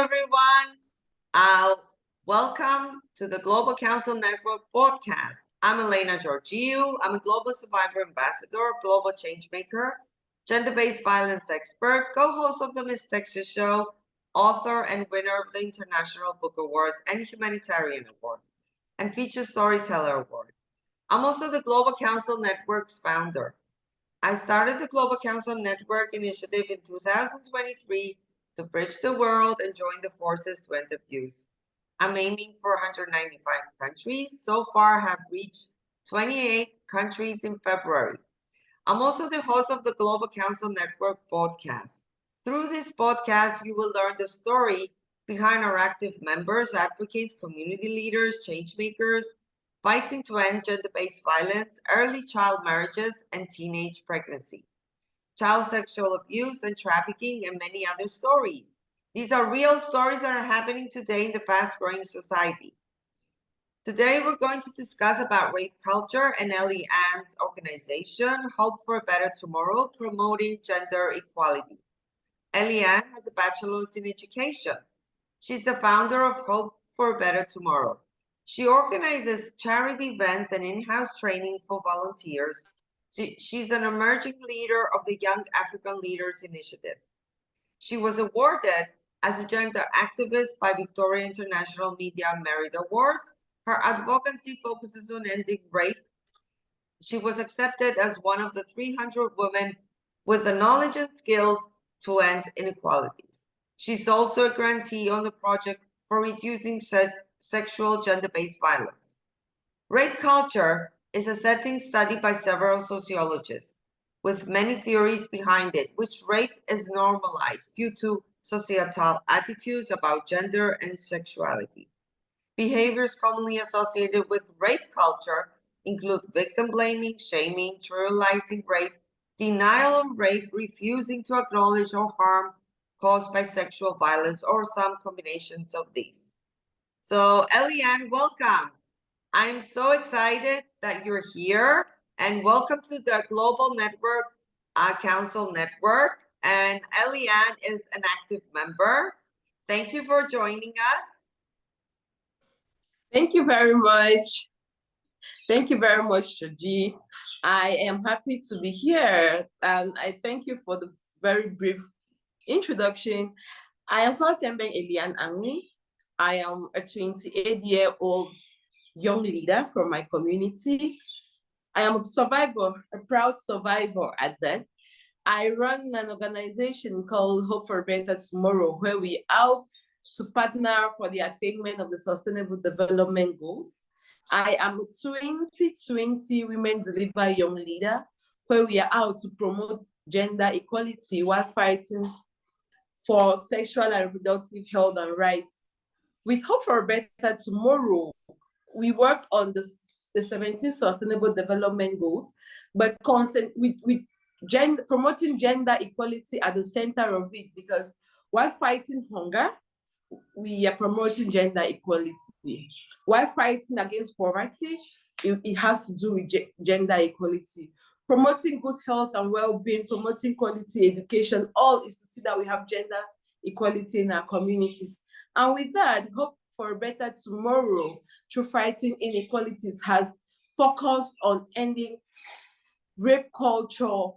everyone. Uh, Welcome to the Global Council Network podcast. I'm Elena Georgiou. I'm a Global Survivor Ambassador, Global Changemaker, gender-based violence expert, co-host of the Miss Texas Show, author and winner of the International Book Awards and Humanitarian Award, and Feature Storyteller Award. I'm also the Global Council Network's founder. I started the Global Council Network initiative in 2023 to bridge the world and join the forces to end abuse. I'm aiming for 195 countries. So far, have reached 28 countries in February. I'm also the host of the Global Council Network podcast. Through this podcast, you will learn the story behind our active members, advocates, community leaders, change makers, fighting to end gender-based violence, early child marriages, and teenage pregnancy, child sexual abuse and trafficking, and many other stories. These are real stories that are happening today in the fast-growing society. Today, we're going to discuss about rape culture and Eli Ann's organization, Hope for a Better Tomorrow, promoting gender equality. Eli Ann has a bachelor's in education. She's the founder of Hope for a Better Tomorrow. She organizes charity events and in-house training for volunteers. She's an emerging leader of the Young African Leaders Initiative. She was awarded as a gender activist by Victoria International Media Merit Awards. Her advocacy focuses on ending rape. She was accepted as one of the 300 women with the knowledge and skills to end inequalities. She's also a grantee on the project for reducing sexual gender-based violence. Rape culture is a setting studied by several sociologists, with many theories behind it, which rape is normalized due to societal attitudes about gender and sexuality. Behaviors commonly associated with rape culture include victim blaming, shaming, trivializing rape, denial of rape, refusing to acknowledge or harm caused by sexual violence, or some combinations of these. So, Eli Ann, welcome. I'm so excited that you're here, and welcome to the Global Network Council Network. And Eli Ann is an active member. Thank you for joining us. Thank you very much. Thank you very much, Georgie. I am happy to be here, and I thank you for the very brief introduction. I am called Tembeng Eli Ann. I am a 28-year-old young leader from my community. I am a survivor, a proud survivor at that. I run an organization called Hope for a Better Tomorrow, where we out to partner for the attainment of the Sustainable Development Goals. I am a 2020 Women Deliver Young Leader, where we are out to promote gender equality while fighting for sexual and reproductive health and rights. With Hope for a Better Tomorrow, we work on the 17 Sustainable Development Goals, but with promoting gender equality at the center of it, because while fighting hunger, we are promoting gender equality. While fighting against poverty, it has to do with gender equality. Promoting good health and well-being, promoting quality education, all is to see that we have gender equality in our communities. And with that, Hope for a Better Tomorrow, through fighting inequalities, has focused on ending rape culture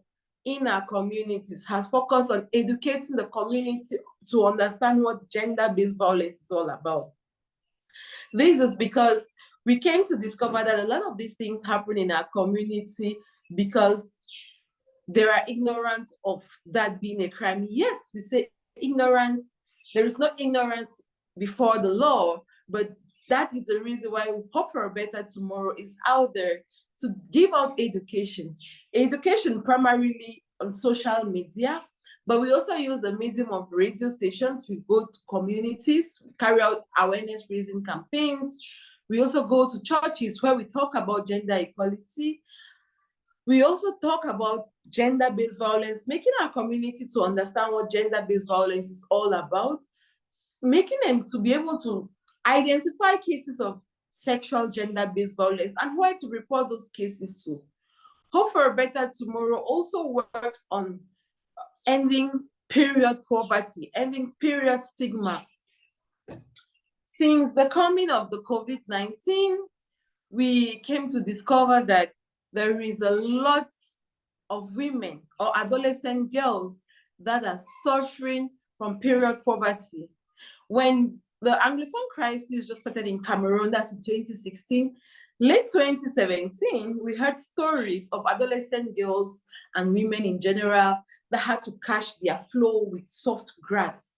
in our communities, has focused on educating the community to understand what gender-based violence is all about. This is because we came to discover that a lot of these things happen in our community because there are ignorance of that being a crime. Yes, we say ignorance. There is no ignorance before the law, but that is the reason why Hope for a Better Tomorrow is out there to give out education. Education primarily on social media, but we also use the medium of radio stations. We go to communities, we carry out awareness raising campaigns. We also go to churches where we talk about gender equality. We also talk about gender-based violence, making our community to understand what gender-based violence is all about, making them to be able to identify cases of sexual gender-based violence and where to report those cases to. Hope for a Better Tomorrow also works on ending period poverty, ending period stigma. Since the coming of the COVID-19, we came to discover that there is a lot of women or adolescent girls that are suffering from period poverty. When the Anglophone crisis just started in Cameroon, that's in 2016, late 2017, we heard stories of adolescent girls and women in general that had to catch their flow with soft grass.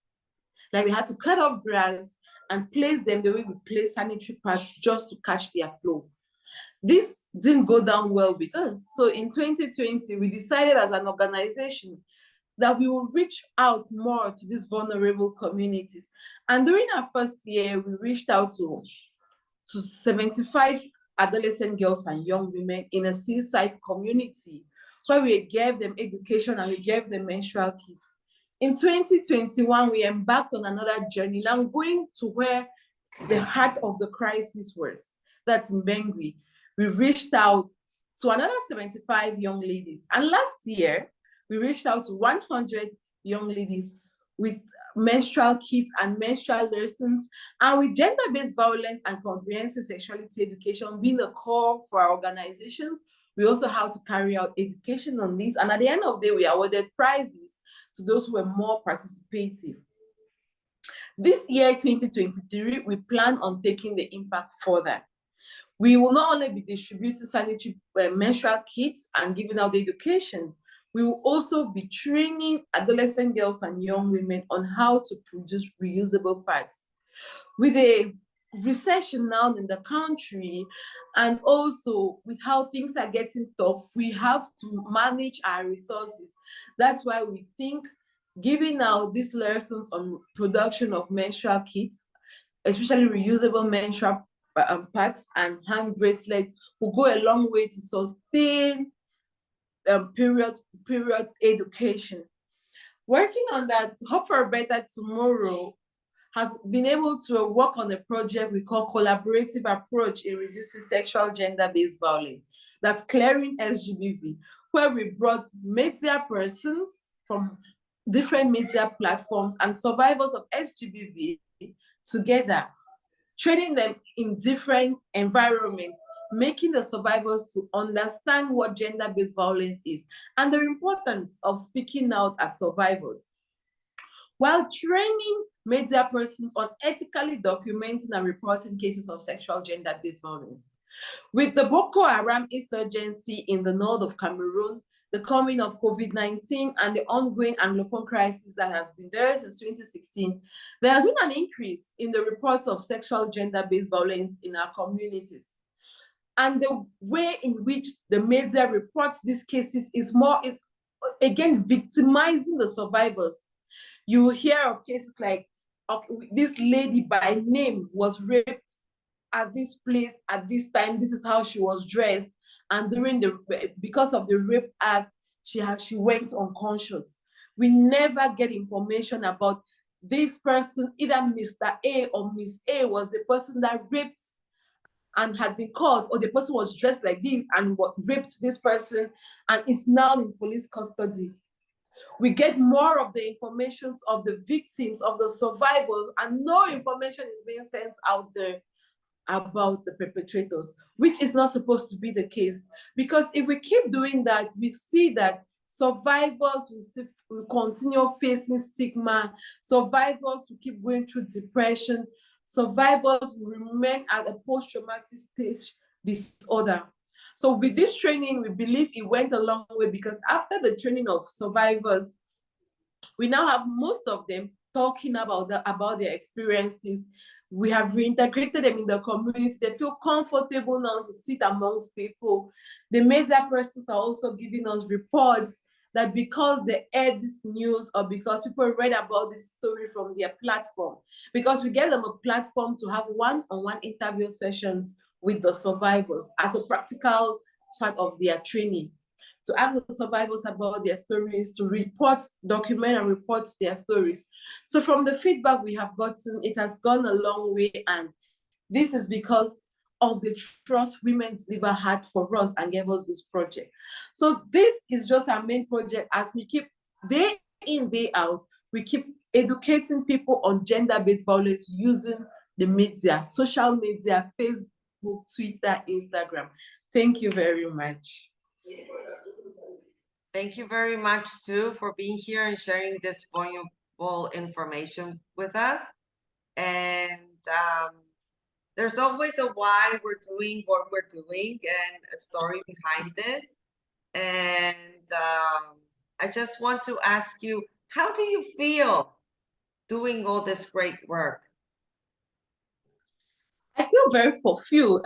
Like they had to cut off grass and place them the way we place sanitary pads just to catch their flow. This didn't go down well with us. So in 2020, we decided as an organization that we will reach out more to these vulnerable communities. And during our first year, we reached out to 75 adolescent girls and young women in a seaside community where we gave them education and we gave them menstrual kits. In 2021, we embarked on another journey, now going to where the heart of the crisis was. That's in Bangui. We reached out to another 75 young ladies. And last year, we reached out to 100 young ladies with menstrual kits and menstrual lessons, and with gender-based violence and comprehensive sexuality education being the core for our organization, we also have to carry out education on this. And at the end of the day, we awarded prizes to those who were more participative. This year, 2023, we plan on taking the impact further. We will not only be distributing sanitary menstrual kits and giving out education, we will also be training adolescent girls and young women on how to produce reusable pads. With a recession now in the country, and also with how things are getting tough, we have to manage our resources. That's why we think giving out these lessons on production of menstrual kits, especially reusable menstrual pads and hand bracelets, will go a long way to sustain period education. Working on that, Hope for a Better Tomorrow has been able to work on a project we call Collaborative Approach in Reducing Sexual Gender-Based Violence. That's Clearing SGBV, where we brought media persons from different media platforms and survivors of SGBV together, training them in different environments, making the survivors to understand what gender-based violence is and the importance of speaking out as survivors, while training media persons on ethically documenting and reporting cases of sexual gender-based violence. With the Boko Haram insurgency in the north of Cameroon, the coming of COVID-19 and the ongoing Anglophone crisis that has been there since 2016, there has been an increase in the reports of sexual gender-based violence in our communities. And the way in which the media reports these cases is again victimizing the survivors. You hear of cases like, okay, this lady by name was raped at this place at this time. This is how she was dressed, and because of the rape act, she went unconscious. We never get information about this person. Either Mr. A or Miss A was the person that raped and had been caught, or the person was dressed like this and raped this person and is now in police custody. We get more of the information of the victims, of the survivors, and no information is being sent out there about the perpetrators, which is not supposed to be the case. Because if we keep doing that, we see that survivors will continue facing stigma, survivors will keep going through depression, survivors will remain at a post-traumatic stage disorder. So with this training, we believe it went a long way, because after the training of survivors, we now have most of them talking about their experiences. We have reintegrated them in the community. They feel comfortable now to sit amongst people. The media persons are also giving us reports that because they aired this news, or because people read about this story from their platform, because we gave them a platform to have one-on-one interview sessions with the survivors as a practical part of their training, to ask the survivors about their stories, to document and report their stories. So from the feedback we have gotten, it has gone a long way, and this is because of the trust Women's Liver had for us and gave us this project. So this is just our main project as we keep day in, day out We keep educating people on gender-based violence using the media, social media, Facebook, Twitter, Instagram. Thank you very much. Thank you very much too for being here and sharing this valuable information with us. And there's always a why we're doing what we're doing and a story behind this. And I just want to ask you, how do you feel doing all this great work? I feel very fulfilled.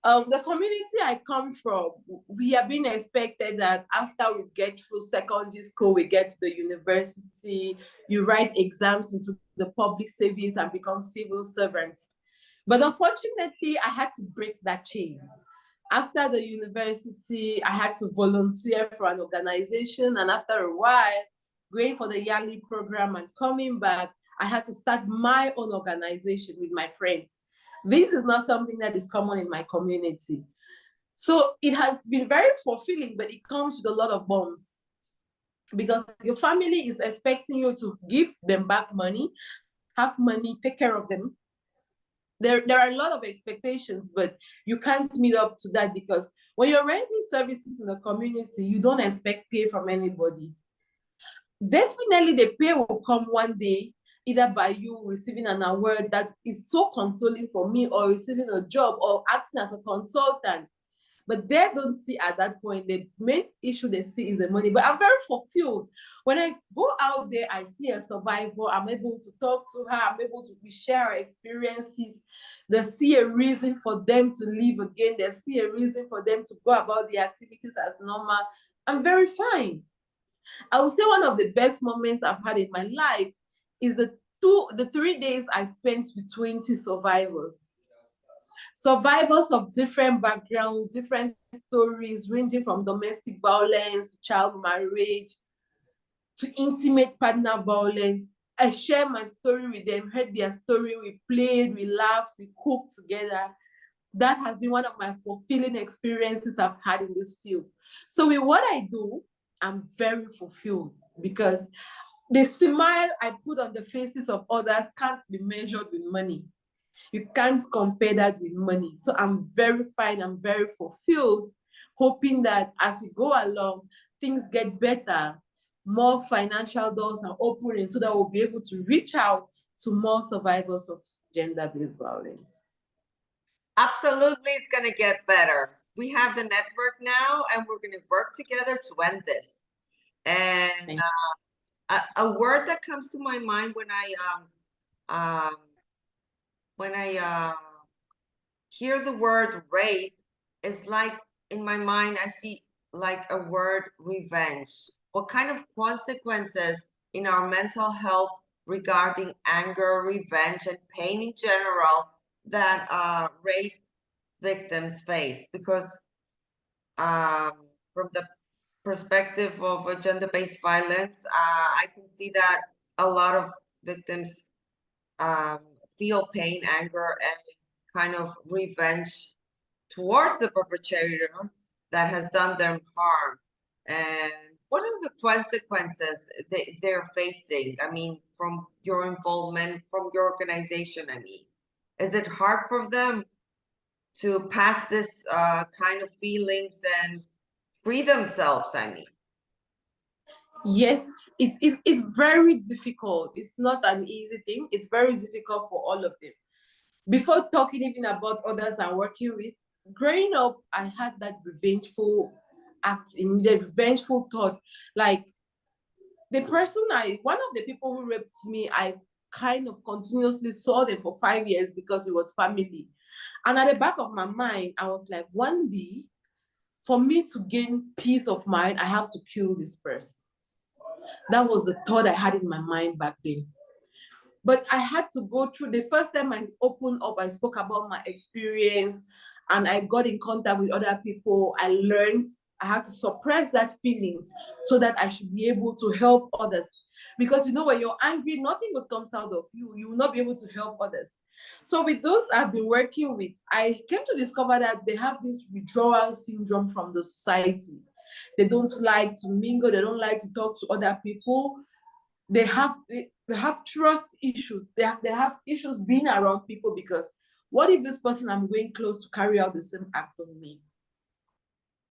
The community I come from, we are being expected that after we get through secondary school, we get to the university, you write exams into the public service and become civil servants. But unfortunately, I had to break that chain. After the university, I had to volunteer for an organization, and after a while, going for the yearly program and coming back, I had to start my own organization with my friends. This is not something that is common in my community. So it has been very fulfilling, but it comes with a lot of bumps because your family is expecting you to give them back money, have money, take care of them. There are a lot of expectations, but you can't meet up to that because when you're renting services in the community, you don't expect pay from anybody. Definitely the pay will come one day, either by you receiving an award that is so consoling for me, or receiving a job, or acting as a consultant. But they don't see at that point, the main issue they see is the money. But I'm very fulfilled. When I go out there, I see a survivor, I'm able to talk to her, I'm able to share our experiences. They see a reason for them to live again. They see a reason for them to go about the activities as normal. I'm very fine. I would say one of the best moments I've had in my life is the 3 days I spent with 20 survivors. Survivors of different backgrounds, different stories, ranging from domestic violence to child marriage to intimate partner violence. I shared my story with them, heard their story, we played, we laughed, we cooked together. That has been one of my fulfilling experiences I've had in this field. So with what I do, I'm very fulfilled because the smile I put on the faces of others can't be measured with money. You can't compare that with money. So I'm very fine, I'm very fulfilled, hoping that as we go along, things get better, more financial doors are opening so that we'll be able to reach out to more survivors of gender-based violence. Absolutely, it's going to get better. We have the network now, and we're going to work together to end this. And a word that comes to my mind when I hear the word rape is like, in my mind, I see like a word revenge. What kind of consequences in our mental health regarding anger, revenge, and pain in general that rape victims face? Because from the perspective of gender-based violence, I can see that a lot of victims feel pain, anger, and kind of revenge towards the perpetrator that has done them harm. And what are the consequences they're facing? I mean, from your involvement, from your organization, I mean, is it hard for them to pass this kind of feelings and free themselves, I mean? Yes, it's very difficult. It's not an easy thing. It's very difficult for all of them. Before talking even about others I'm working with, growing up, I had that revengeful act in the revengeful thought. Like one of the people who raped me, I kind of continuously saw them for 5 years because it was family. And at the back of my mind, I was like, one day, for me to gain peace of mind, I have to kill this person. That was the thought I had in my mind back then. But I had to go through, the first time I opened up, I spoke about my experience and I got in contact with other people. I learned I had to suppress that feelings so that I should be able to help others. Because when you're angry, nothing good comes out of you. You will not be able to help others. So with those I've been working with, I came to discover that they have this withdrawal syndrome from the society. They don't like to mingle. They don't like to talk to other people. they have trust issues. They have issues being around people, because what if this person I'm going close to carry out the same act on me?